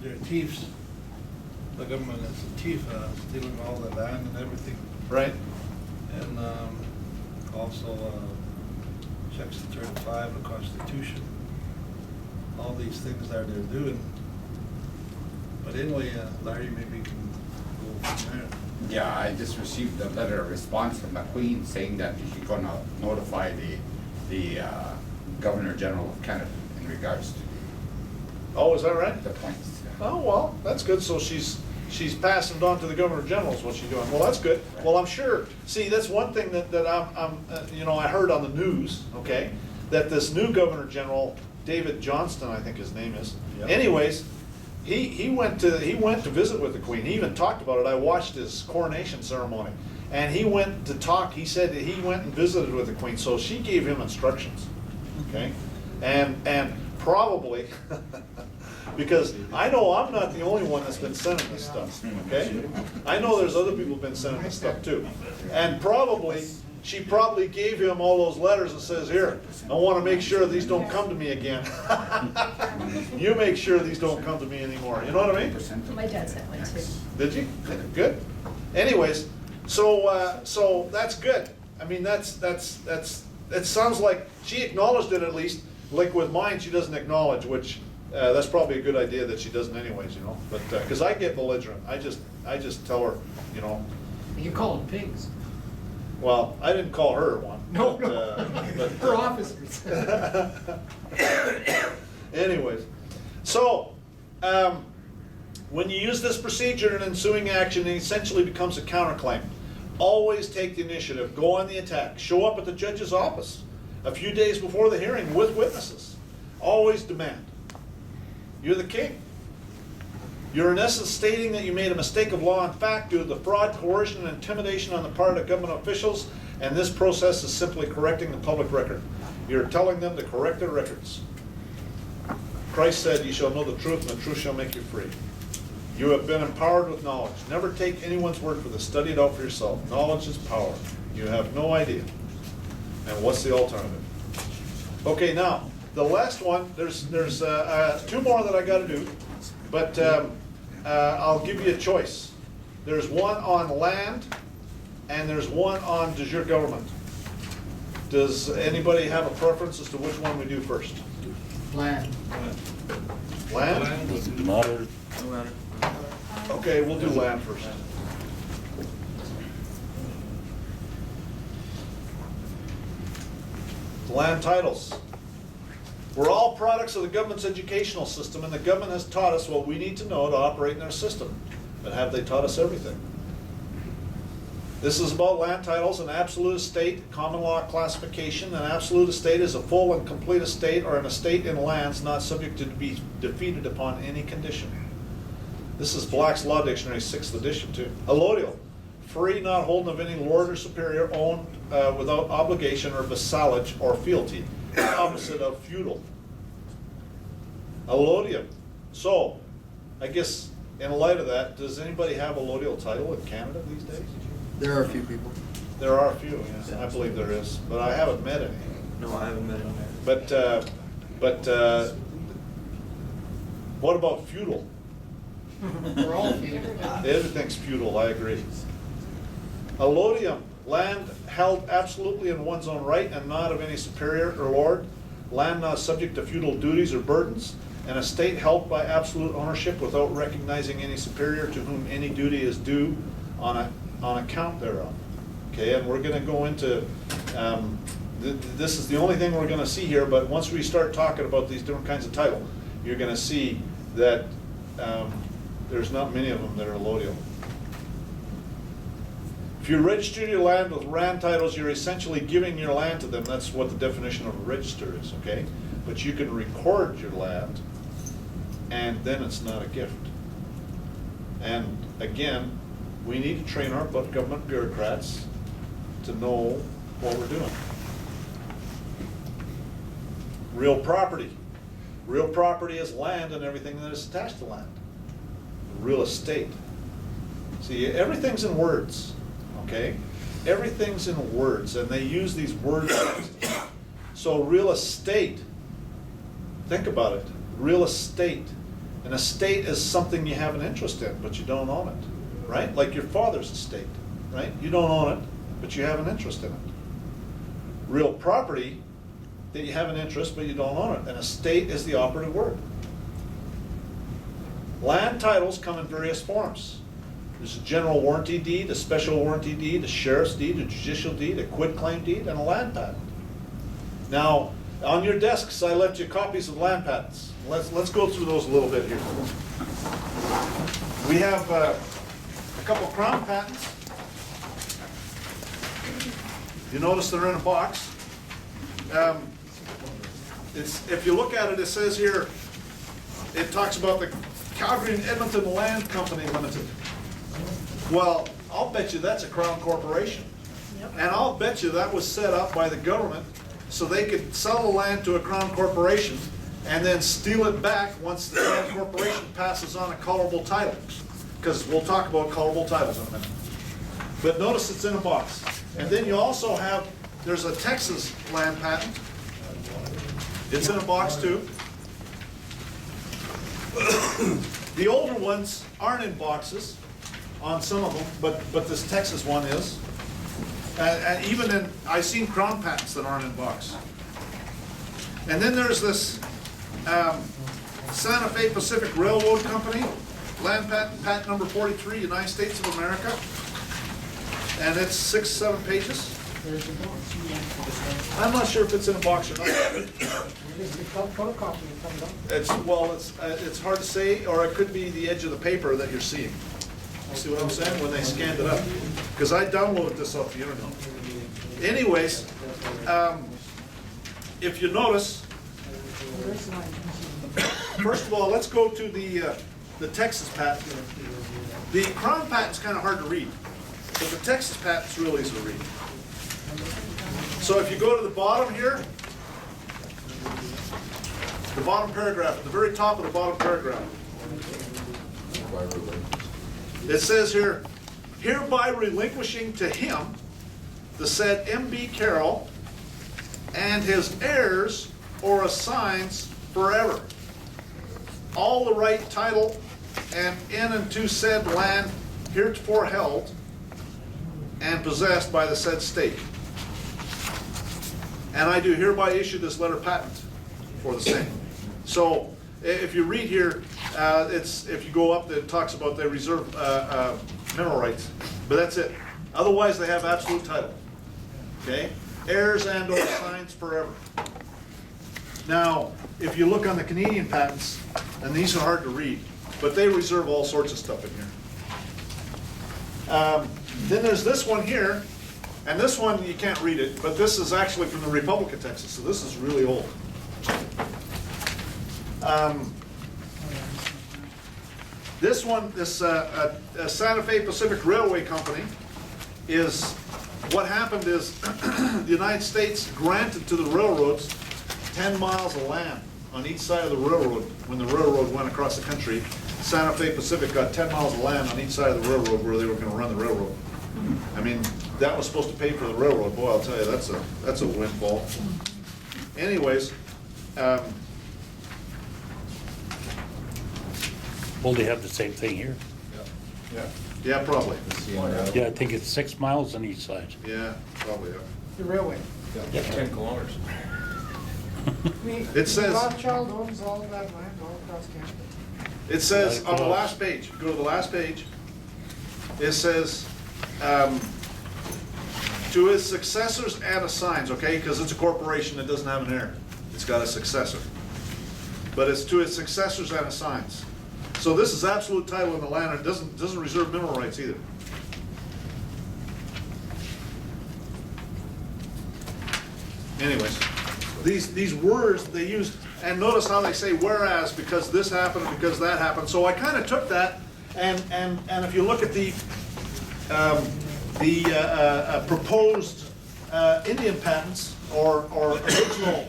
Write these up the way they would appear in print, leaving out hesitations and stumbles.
they're thieves. The government is a thief, stealing all the land and everything. Right. And also Section 35 of the Constitution. All these things that they're doing. But anyway, Larry, maybe you can go from there. Yeah, I just received a letter of response from the Queen saying that she's gonna notify the Governor General of Canada in regards to Oh, is that right? the points. Oh, well, that's good. So she's passing it on to the Governor General is what she's doing. Well, that's good. Well, I'm sure, see, that's one thing that I'm you know, I heard on the news, okay, that this new Governor General, David Johnston, I think his name is. Yep. Anyways, he went to visit with the Queen. He even talked about it. I watched his coronation ceremony. And he went to talk, he said that he went and visited with the Queen, so she gave him instructions, okay? And probably, because I know I'm not the only one that's been sending this stuff, okay? I know there's other people who've been sending this stuff too. And probably, she probably gave him all those letters and says, here, I want to make sure these don't come to me again. You make sure these don't come to me anymore, you know what I mean? My dad sent one too. Did you? Good. Anyways, so that's good. I mean, it sounds like she acknowledged it at least. Like with mine, she doesn't acknowledge, which that's probably a good idea that she doesn't anyways, you know. But because I get belligerent, I just tell her, you know. You call them pigs. Well, I didn't call her one. No, but, no. Her officers. Anyways, so when you use this procedure in ensuing action, it essentially becomes a counterclaim. Always take the initiative, go on the attack, show up at the judge's office a few days before the hearing with witnesses. Always demand. You're the king. You're in essence stating that you made a mistake of law and fact due to the fraud, coercion, and intimidation on the part of government officials, and this process is simply correcting the public record. You're telling them to correct their records. Christ said, "You shall know the truth, and the truth shall make you free." You have been empowered with knowledge. Never take anyone's word for this. Study it out for yourself. Knowledge is power. You have no idea. And what's the alternative? Okay, now, the last one, there's two more that I got to do, but I'll give you a choice. There's one on land, and there's one on de jure government. Does anybody have a preference as to which one we do first? Land. Land? No matter. Okay, we'll do land first. Land titles. We're all products of the government's educational system, and the government has taught us what we need to know to operate in their system. But have they taught us everything? This is about land titles, an absolute estate, common law classification. An absolute estate is a full and complete estate or an estate in lands not subject to be defeated upon any condition. This is Black's Law Dictionary, 6th edition too. Allodial, free, not holden of any lord or superior, owned without obligation or vassalage or fealty, opposite of feudal. Allodium. So, I guess in light of that, does anybody have a allodial title in Canada these days? There are a few people. There are a few, yes, I believe there is, but I haven't met any. No, I haven't met him. But what about feudal? We're all feudal. Everything's feudal, I agree. Allodium, land held absolutely in one's own right and not of any superior or lord, land not subject to feudal duties or burdens, an estate held by absolute ownership without recognizing any superior to whom any duty is due on account thereof. Okay, and we're gonna go into, this is the only thing we're gonna see here, but once we start talking about these different kinds of title, you're gonna see that there's not many of them that are allodial. If you register your land with land titles, you're essentially giving your land to them. That's what the definition of a register is, okay? But you can record your land, and then it's not a gift. And again, we need to train our government bureaucrats to know what we're doing. Real property. Real property is land and everything that is attached to land. Real estate. See, everything's in words, okay? Everything's in words, and they use these words. So real estate, think about it. Real estate, An estate is something you have an interest in, but you don't own it, right? Like your father's estate, right? You don't own it, but you have an interest in it. Real property that you have an interest, but you don't own it. An estate is the operative word. Land titles come in various forms. There's a general warranty deed, a special warranty deed, a sheriff's deed, a judicial deed, a quitclaim deed, and a land patent. Now, on your desks, I left you copies of land patents. Let's go through those a little bit here. We have a couple crown patents. You notice they're in a box. If you look at it, it says here, it talks about the Calgary and Edmonton Land Company Limited. Well, I'll bet you that's a Crown corporation. And I'll bet you that was set up by the government so they could sell the land to a Crown corporation and then steal it back once the Crown corporation passes on a callable title. Because we'll talk about callable titles in a minute. But notice it's in a box. And then you also have, there's a Texas land patent. It's in a box too. The older ones aren't in boxes on some of them, but this Texas one is. And even in, I've seen Crown patents that aren't in box. And then there's this Santa Fe Pacific Railroad Company, land patent number 43, United States of America. And it's 6-7 pages. There's the box. I'm not sure if it's in a box or not. There's the photocopy that comes up. It's hard to say, or it could be the edge of the paper that you're seeing. You see what I'm saying? When they scanned it up. Because I downloaded this off the internet. Anyways, if you notice, There's mine. first of all, let's go to the Texas patent. The Crown patent's kind of hard to read, but the Texas patent's real easy to read. So if you go to the bottom here, the bottom paragraph, at the very top of the bottom paragraph, it says here, hereby relinquishing to him the said M.B. Carroll and his heirs or assigns forever all the right, title, and in and to said land heretofore held and possessed by the said state. And I do hereby issue this letter patent for the same. So if you read here, if you go up, it talks about they reserve mineral rights, but that's it. Otherwise, they have absolute title. Okay, heirs and or assigns forever. Now, if you look on the Canadian patents, and these are hard to read, but they reserve all sorts of stuff in here. Then there's this one here, and this one you can't read it, but this is actually from the Republic of Texas, so this is really old. This one, this Santa Fe Pacific Railway Company, is what happened is the United States granted to the railroads 10 miles of land on each side of the railroad. When the railroad went across the country, Santa Fe Pacific got 10 miles of land on each side of the railroad where they were going to run the railroad. I mean, that was supposed to pay for the railroad. Boy, I'll tell you, that's a windfall. Anyways, Will they have the same thing here? yeah, probably. Yeah, I think it's 6 miles on each side. Yeah, probably. Yeah. The railway. 10 kilometers. It says- Rothschild owns all that land all across Canada. It says on the last page, go to the last page, it says, to his successors and assigns, okay, because it's a corporation that doesn't have an heir. It's got a successor. But it's to his successors and assigns. So this is absolute title in the land, and it doesn't reserve mineral rights either. Anyways, these words they use, and notice how they say whereas, because this happened and because that happened. So I kind of took that, and if you look at the proposed Indian patents or original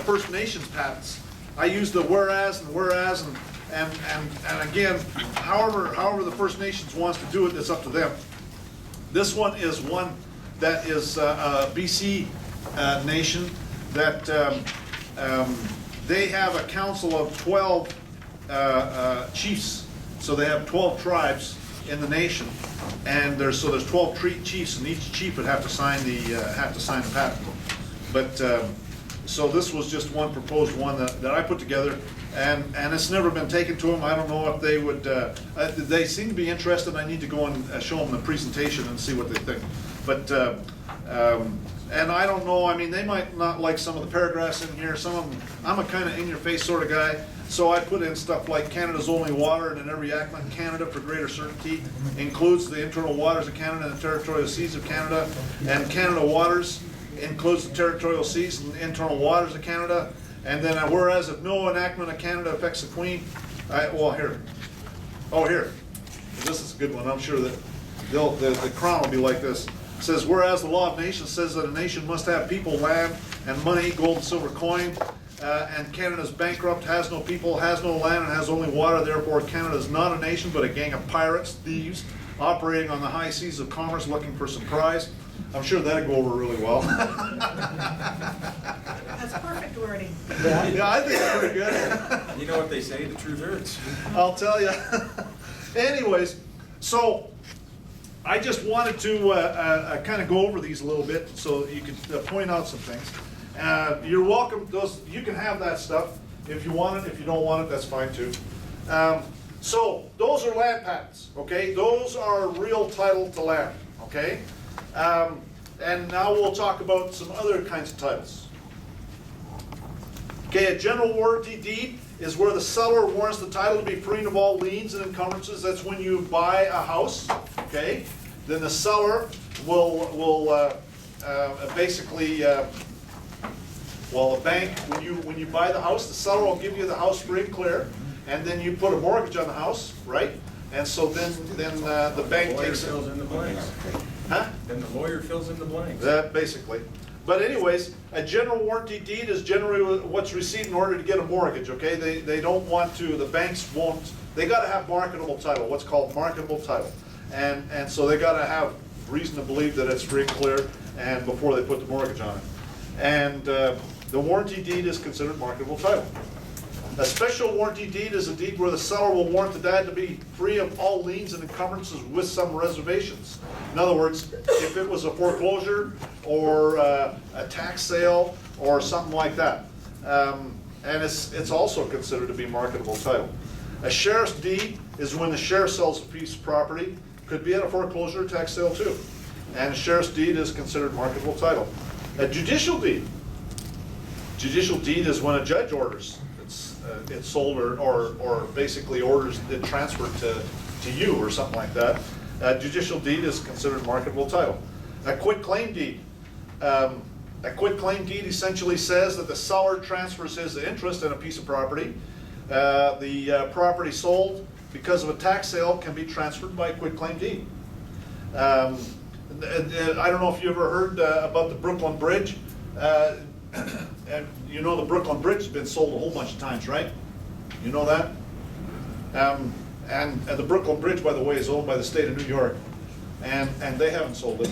First Nations patents, I use the whereas and again, however the First Nations wants to do it, it's up to them. This one is one that is BC nation that they have a council of 12 chiefs. So they have 12 tribes in the nation, and there's 12 chiefs, and each chief would have to sign the patent. But so this was just one proposed one that I put together, and it's never been taken to them. I don't know if they would. They seem to be interested. I need to go and show them the presentation and see what they think. But and I don't know. I mean, they might not like some of the paragraphs in here. Some of them, I'm a kind of in-your-face sort of guy. So I put in stuff like Canada's only water, and in every act in Canada for greater certainty includes the internal waters of Canada and the territorial seas of Canada, and Canada waters includes the territorial seas and internal waters of Canada. And then whereas if no enactment of Canada affects the Queen, here. This is a good one. I'm sure that the Crown will be like this. It says, whereas the law of nations says that a nation must have people, land, and money, gold and silver coin, and Canada's bankrupt, has no people, has no land, and has only water. Therefore, Canada is not a nation, but a gang of pirates, thieves, operating on the high seas of commerce, looking for some prize. I'm sure that'd go over really well. That's perfect wording. Yeah, I think it's pretty good. You know what they say, the truth hurts. I'll tell you. Anyways, so I just wanted to kind of go over these a little bit so you could point out some things. You're welcome. You can have that stuff if you want it. If you don't want it, that's fine too. So those are land patents. Okay, those are real title to land. Okay, and now we'll talk about some other kinds of titles. Okay, a general warranty deed is where the seller warrants the title to be free of all liens and encumbrances. That's when you buy a house. Okay, then the seller will basically. Well, a bank, when you buy the house, the seller will give you the house free and clear, and then you put a mortgage on the house, right? And so then the bank takes it. The lawyer fills in the blanks. Huh? Then the lawyer fills in the blanks. That basically. But anyways, a general warranty deed is generally what's received in order to get a mortgage. Okay, they don't want to. The banks won't. They got to have marketable title. What's called marketable title, and so they got to have reason to believe that it's free and clear, and before they put the mortgage on it, and. The warranty deed is considered marketable title. A special warranty deed is a deed where the seller will warrant the deed to be free of all liens and encumbrances with some reservations. In other words, if it was a foreclosure or a tax sale or something like that. And it's also considered to be marketable title. A sheriff's deed is when the sheriff sells a piece of property. Could be at a foreclosure or tax sale too. And a sheriff's deed is considered marketable title. A judicial deed. Judicial deed is when a judge orders it's sold or basically orders it transferred to you or something like that. A judicial deed is considered marketable title. A quitclaim deed. A quitclaim deed essentially says that the seller transfers his interest in a piece of property. The property sold because of a tax sale can be transferred by a quitclaim deed. I don't know if you ever heard about the Brooklyn Bridge. And you know the Brooklyn Bridge has been sold a whole bunch of times, right? You know that? And the Brooklyn Bridge, by the way, is owned by the state of New York, and they haven't sold it.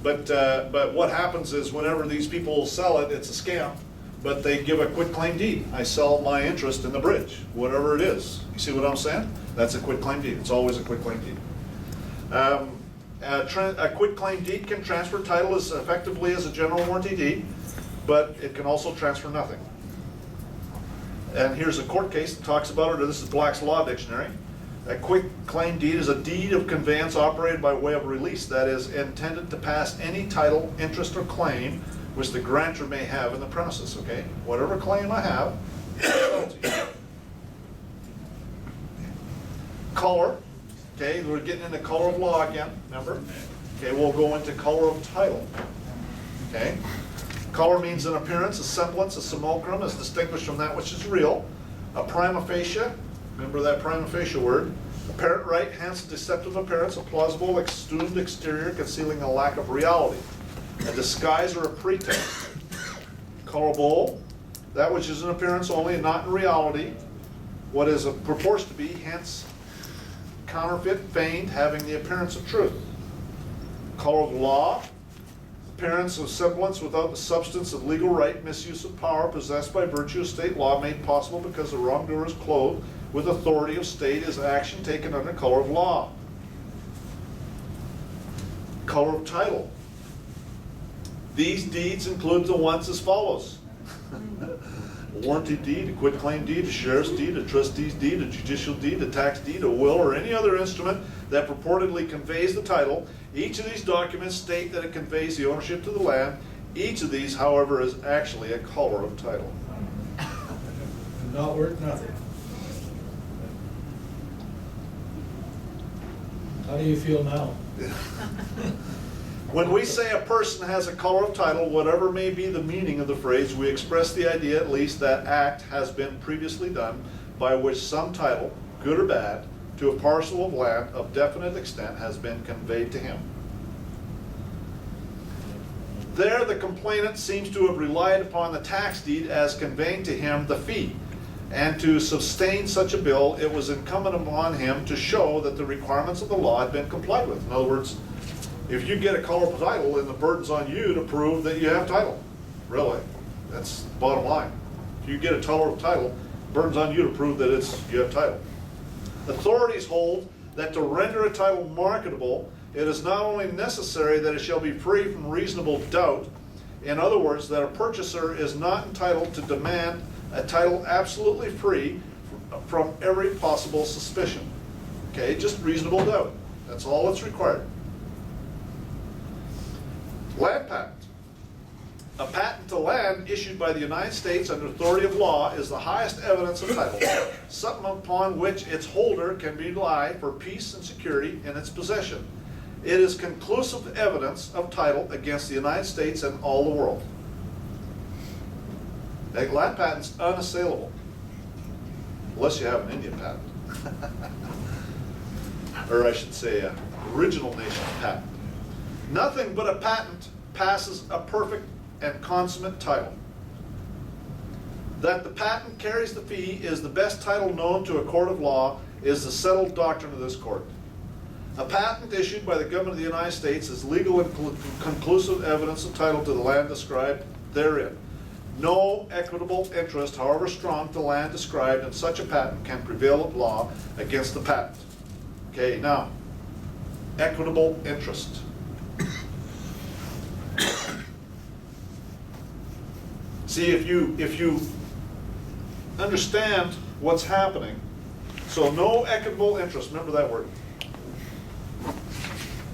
But what happens is whenever these people sell it, it's a scam, but they give a quitclaim deed. I sell my interest in the bridge, whatever it is. You see what I'm saying? That's a quitclaim deed. It's always a quitclaim deed. A quitclaim deed can transfer title as effectively as a general warranty deed, but it can also transfer nothing. And here's a court case that talks about it. This is Black's Law Dictionary. A quitclaim deed is a deed of conveyance operated by way of release, that is, intended to pass any title, interest, or claim which the grantor may have in the premises, okay? Whatever claim I have, color, okay, we're getting into color of law again, remember? Okay, we'll go into color of title, okay? Color means an appearance, a semblance, a simulacrum, is distinguished from that which is real. A prima facie, remember that prima facie word. Apparent right, hence deceptive appearance, a plausible, assumed exterior concealing a lack of reality. A disguise or a pretense. Colorable, that which is an appearance only and not in reality. What is purports to be, hence counterfeit, feigned, having the appearance of truth. Color of law, appearance of semblance without the substance of legal right, misuse of power possessed by virtue of state law made possible because the wrongdoer is clothed with authority of state is action taken under color of law. Color of title. These deeds include the ones as follows. A warranty deed, a quitclaim deed, a sheriff's deed, a trustee's deed, a judicial deed, a tax deed, a will, or any other instrument that purportedly conveys the title. Each of these documents state that it conveys the ownership to the land. Each of these, however, is actually a color of title. Not worth nothing. How do you feel now? When we say a person has a color of title, whatever may be the meaning of the phrase, we express the idea at least that act has been previously done by which some title, good or bad, to a parcel of land of definite extent has been conveyed to him. There, the complainant seems to have relied upon the tax deed as conveying to him the fee, and to sustain such a bill, it was incumbent upon him to show that the requirements of the law had been complied with. In other words, if you get a color of title, then the burden's on you to prove that you have title. Really, that's the bottom line. If you get a color of title, the burden's on you to prove that you have title. Authorities hold that to render a title marketable, it is not only necessary that it shall be free from reasonable doubt. In other words, that a purchaser is not entitled to demand a title absolutely free from every possible suspicion. Okay, just reasonable doubt. That's all that's required. Land patent. A patent to land issued by the United States under authority of law is the highest evidence of title, something upon which its holder can rely for peace and security in its possession. It is conclusive evidence of title against the United States and all the world. A land patent's unassailable, unless you have an Indian patent. Or I should say, an original nation patent. Nothing but a patent passes a perfect and consummate title. That the patent carries the fee is the best title known to a court of law is the settled doctrine of this court. A patent issued by the government of the United States is legal and conclusive evidence of title to the land described therein. No equitable interest, however strong, to land described in such a patent can prevail at law against the patent. Okay, now, equitable interest. See, if you understand what's happening, so no equitable interest, remember that word.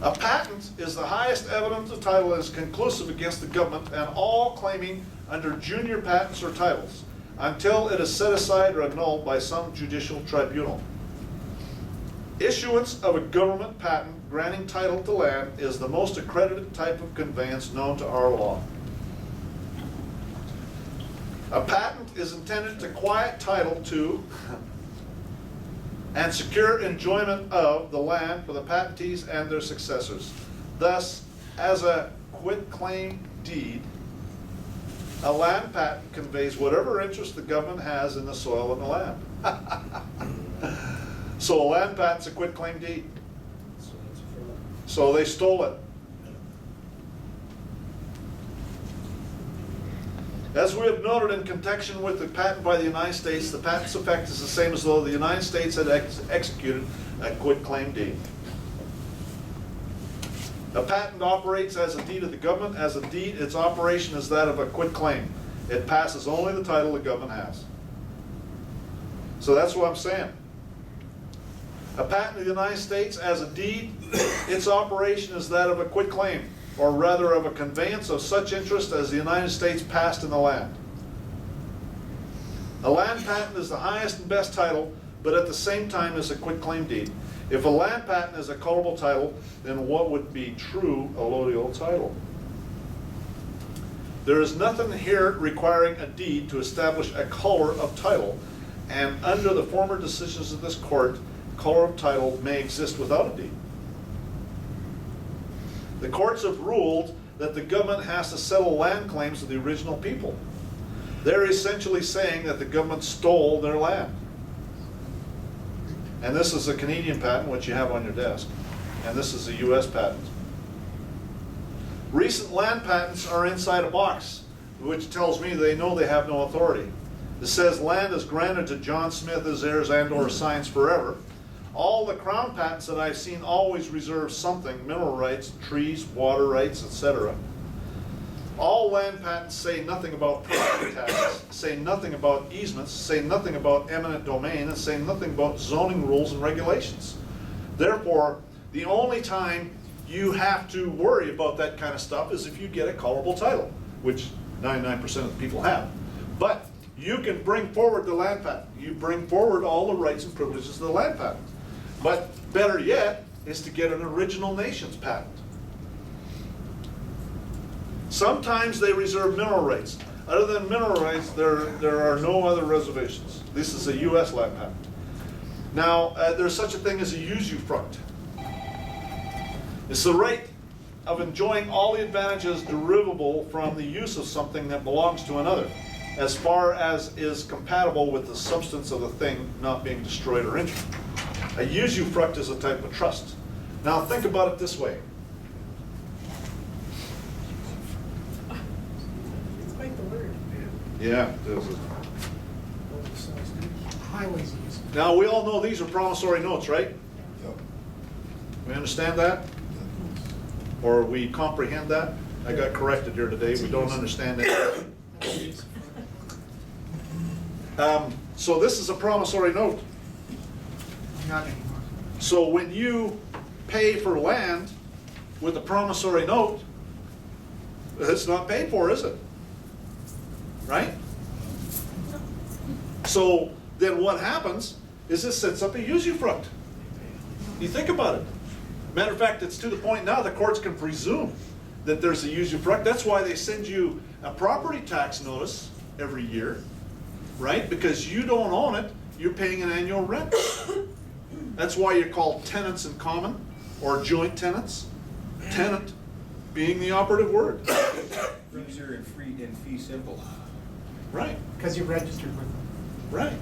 A patent is the highest evidence of title and is conclusive against the government and all claiming under junior patents or titles until it is set aside or annulled by some judicial tribunal. Issuance of a government patent granting title to land is the most accredited type of conveyance known to our law. A patent is intended to quiet title to and secure enjoyment of the land for the patentees and their successors. Thus, as a quitclaim deed, a land patent conveys whatever interest the government has in the soil and the land. So a land patent's a quitclaim deed. So they stole it. As we have noted in connection with the patent by the United States, the patent's effect is the same as though the United States had executed a quitclaim deed. A patent operates as a deed of the government. As a deed, its operation is that of a quitclaim. It passes only the title the government has. So that's what I'm saying. A patent of the United States as a deed, its operation is that of a quitclaim, or rather of a conveyance of such interest as the United States passed in the land. A land patent is the highest and best title, but at the same time is a quitclaim deed. If a land patent is a colorable title, then what would be true allodial title? There is nothing here requiring a deed to establish a color of title, and under the former decisions of this court, color of title may exist without a deed. The courts have ruled that the government has to settle land claims of the original people. They're essentially saying that the government stole their land. And this is a Canadian patent, which you have on your desk. And this is a US patent. Recent land patents are inside a box, which tells me they know they have no authority. It says land is granted to John Smith as heirs and/or assigns forever. All the Crown patents that I've seen always reserve something, mineral rights, trees, water rights, etc. All land patents say nothing about property taxes, say nothing about easements, say nothing about eminent domain, and say nothing about zoning rules and regulations. Therefore, the only time you have to worry about that kind of stuff is if you get a callable title, which 99% of the people have. But you can bring forward the land patent. You bring forward all the rights and privileges of the land patent. But better yet is to get an original nations patent. Sometimes they reserve mineral rights. Other than mineral rights, there are no other reservations. This is a U.S. land patent. Now, there's such a thing as a usufruct. It's the right of enjoying all the advantages derivable from the use of something that belongs to another, as far as is compatible with the substance of the thing not being destroyed or injured. A usufruct is a type of trust. Now think about it this way. It's quite the word. Yeah, it is. Highways use. Now we all know these are promissory notes, right? We understand that? Or we comprehend that? I got corrected here today, we don't understand it. So this is a promissory note. Not anymore. So when you pay for land with a promissory note, it's not paid for, is it? Right? So then what happens is this sets up a usufruct. You think about it. Matter of fact, it's to the point now the courts can presume that there's a usufruct. That's why they send you a property tax notice every year, right? Because you don't own it, you're paying an annual rent. That's why you're called tenants in common or joint tenants. Tenant being the operative word. Easier and free and fee simple. Right, Because you're registered with them. right.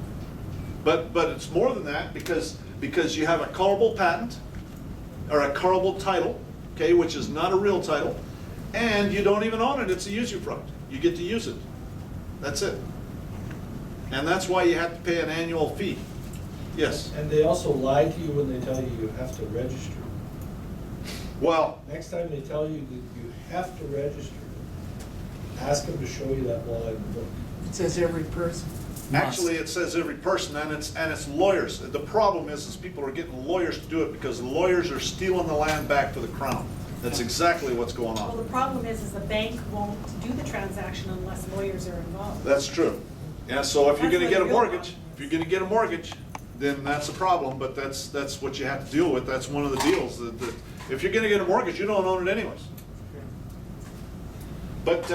But it's more than that because you have a callable patent or a callable title, okay, which is not a real title, and you don't even own it, it's a usufruct. You get to use it. That's it. And that's why you have to pay an annual fee. Yes. And they also lie to you when they tell you you have to register. Well, Next time they tell you that you have to register, ask them to show you that law in the book. It says every person. actually, it says every person, and it's lawyers. The problem is people are getting lawyers to do it because the lawyers are stealing the land back for the crown. That's exactly what's going Well, on. the problem is the bank won't do the transaction unless lawyers are involved. That's true. Yeah, so if you're gonna That's get a what the real mortgage, problem if you're gonna get a mortgage, then that's a problem, but that's what you have to deal with. That's one of the deals. That if you're gonna get a mortgage, you don't own it anyways. But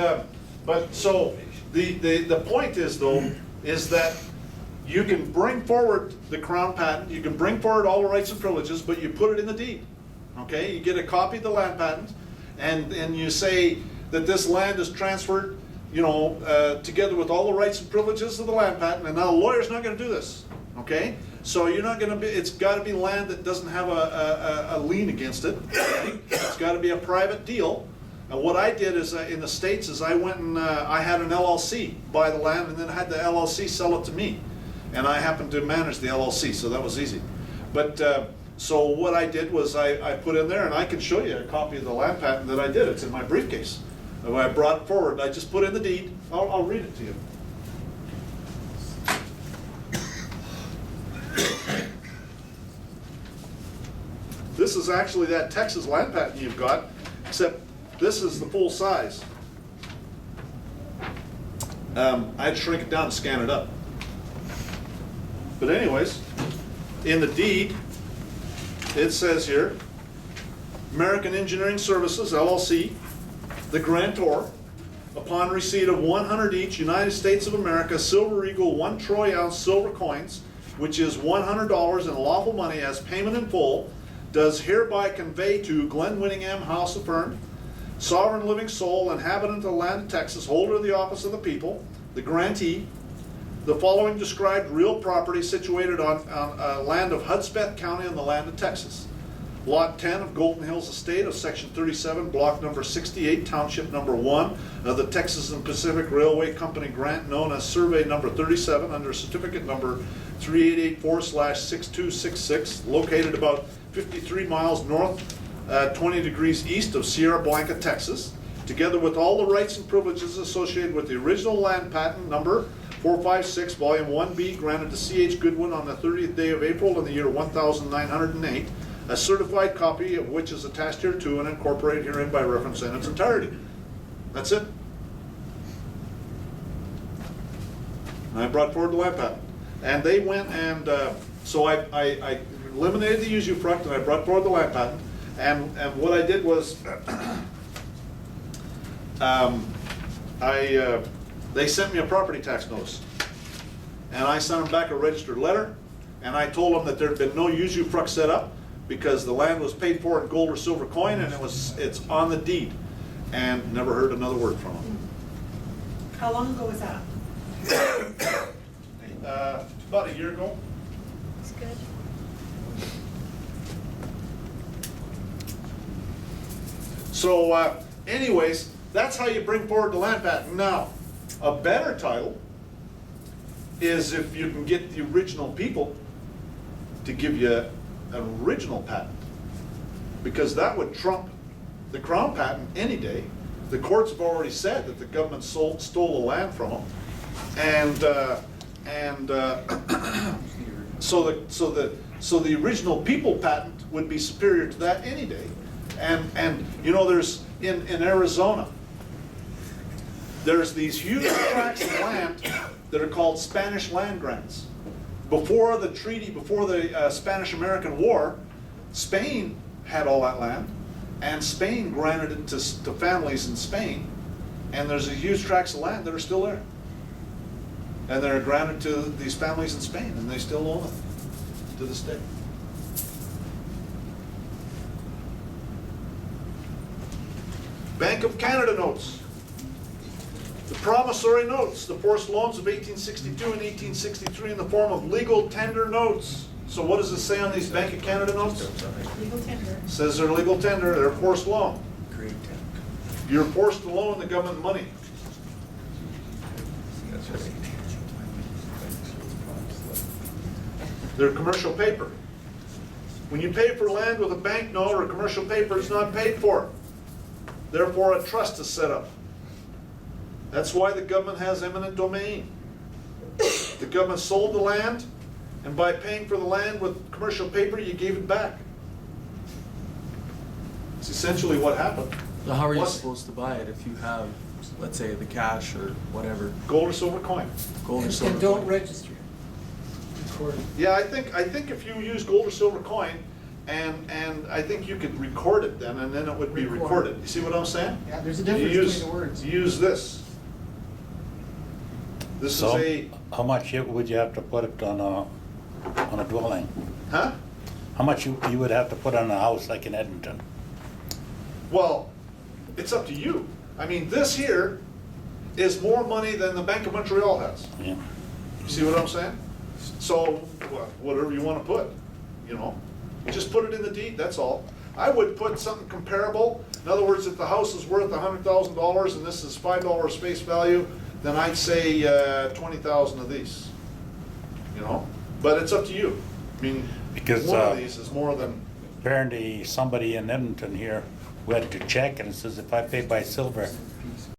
so the point is though, is that you can bring forward the crown patent, you can bring forward all the rights and privileges, but you put it in the deed. Okay, you get a copy of the land patent, and you say that this land is transferred, you know, together with all the rights and privileges of the land patent, and now the lawyer's not gonna do this, okay? So you're not gonna be, it's gotta be land that doesn't have a lien against it, okay? It's gotta be a private deal. And what I did is, in the States, is I went and I had an LLC buy the land, and then I had the LLC sell it to me. And I happened to manage the LLC, so that was easy. But, so what I did was I put in there, and I can show you a copy of the land patent that I did. It's in my briefcase. And when I brought it forward, I just put in the deed. I'll read it to you. This is actually that Texas land patent you've got, except this is the full size. I'd shrink it down and scan it up. But anyways, in the deed, it says here, American Engineering Services, LLC, the grantor, upon receipt of 100 each United States of America Silver Eagle 1 troy ounce silver coins, which is $100 in lawful money as payment in full, does hereby convey to Glenn Winningham House of Fern, sovereign living soul, inhabitant of the land of Texas, holder of the office of the people, the grantee, the following described real property situated on land of Hudspeth County in the land of Texas. Lot 10 of Golden Hills Estate of Section 37, Block number 68, Township number 1 of the Texas and Pacific Railway Company grant known as Survey number 37 under certificate number 3884/6266, located about 53 miles north, 20 degrees east of Sierra Blanca, Texas, together with all the rights and privileges associated with the original land patent number 456, Volume 1B, granted to C.H. Goodwin on the 30th day of April in the year 1908, a certified copy of which is attached hereto and incorporated herein by reference in its entirety. That's it. And I brought forward the land patent. And they went and, so I eliminated the usufruct and I brought forward the land patent. And what I did was, they sent me a property tax notice. And I sent them back a registered letter, and I told them that there had been no usufruct set up because the land was paid for in gold or silver coin, and it's on the deed. And never heard another word from them. How long ago was that? About a year ago. That's good. So anyways, that's how you bring forward the land patent. Now, a better title is if you can get the original people to give you an original patent, because that would trump the Crown patent any day. The courts have already said that the government stole the land from them, and so the original people patent would be superior to that any day. And you know, there's in Arizona, there's these huge tracts of land that are called Spanish land grants. Before the treaty, before the Spanish-American War, Spain had all that land, and Spain granted it to families in Spain, and there's a huge tracts of land that are still there. And they're granted to these families in Spain, and they still own it to this day. Bank of Canada notes. The promissory notes, the forced loans of 1862 and 1863 in the form of legal tender notes. So what does it say on these Bank of Canada notes? Legal tender. It says they're legal tender, they're forced loan. Grade 10. You're forced to loan the government money. That's right. They're commercial paper. When you pay for land with a bank note or commercial paper, it's not paid for. Therefore, a trust is set up. That's why the government has eminent domain. The government sold the land, and by paying for the land with commercial paper, you gave it back. It's essentially what happened. So how are you What? supposed to buy it if you have, let's say, the cash or whatever, Gold or silver coin. gold or silver? And don't coin? register it. Record it. Yeah, I think if you use gold or silver coin, and I think you could record it then, and then it would be Record. recorded. You see what I'm saying? Yeah, there's a You difference use, between the words. you use this. This is So, a, how much would you have to put it on a dwelling? huh? How much you would have to put on a house like in Edmonton? Well, it's up to you. I mean, this here is more money than the Bank of Montreal has. Yeah. You see what I'm saying? So, whatever you want to put, you know, just put it in the deed, that's all. I would put something comparable. In other words, if the house is worth $100,000 and this is $5 face value, then I'd say 20,000 of these, you know? But it's up to you. I mean, Because, one of these is more than, Apparently, somebody in Edmonton here went to check and it says if I pay by silver,